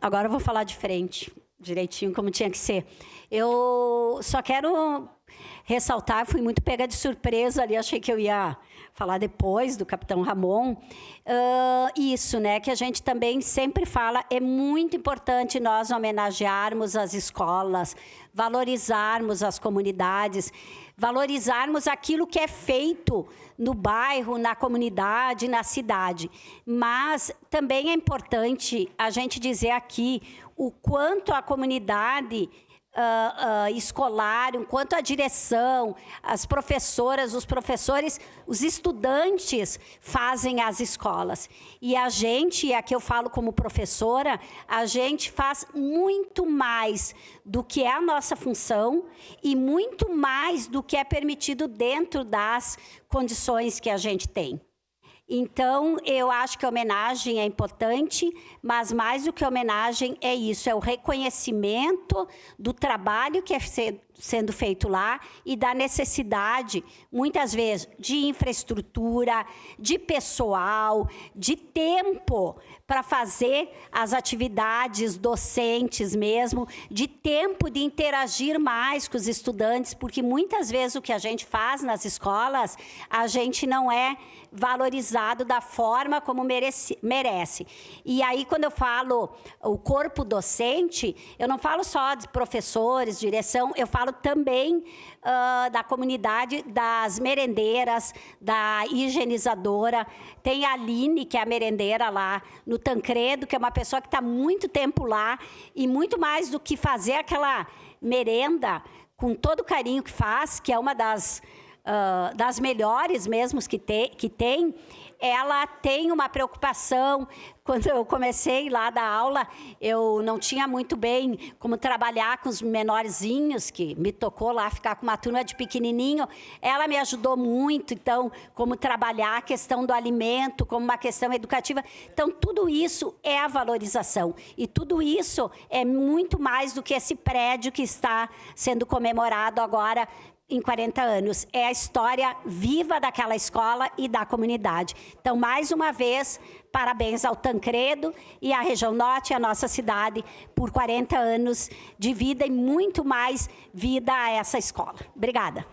Agora eu vou falar direitinho, como tinha que ser. Eu só quero ressaltar, fui muito pega de surpresa ali, achei que eu ia falar depois do capitão Ramon. Isso, né, que a gente também sempre fala, é muito importante nós homenagearmos as escolas, valorizarmos as comunidades, valorizarmos aquilo que é feito no bairro, na comunidade, na cidade. Mas também é importante a gente dizer aqui o quanto a comunidade escolar, enquanto a direção, as professoras, os professores, os estudantes fazem as escolas. E a gente, aqui eu falo como professora, a gente faz muito mais do que é a nossa função e muito mais do que é permitido dentro das condições que a gente tem. Então, eu acho que a homenagem é importante, mas mais do que a homenagem é isso, é o reconhecimento do trabalho que é sendo feito lá e da necessidade, muitas vezes, de infraestrutura, de pessoal, de tempo para fazer as atividades docentes mesmo, de tempo de interagir mais com os estudantes, porque muitas vezes o que a gente faz nas escolas, a gente não é valorizado da forma como merece. E aí, quando eu falo o corpo docente, eu não falo só de professores, direção, eu falo também da comunidade, das merendeiras, da higienizadora. Tem a Aline, que é a merendeira lá no Tancredo, que é uma pessoa que está muito tempo lá, e muito mais do que fazer aquela merenda com todo o carinho que faz, que é uma das melhores mesmo que tem, ela tem uma preocupação. Quando eu comecei lá da aula, eu não tinha muito bem como trabalhar com os menorzinhos, que me tocou lá ficar com uma turma de pequenininho. Ela me ajudou muito, então, como trabalhar a questão do alimento, como uma questão educativa. Então, tudo isso é a valorização. E tudo isso é muito mais do que esse prédio que está sendo comemorado agora em 40 anos. É a história viva daquela escola e da comunidade. Então, mais uma vez, parabéns ao Tancredo e à região norte, a nossa cidade, por 40 anos de vida e muito mais vida a essa escola. Obrigada.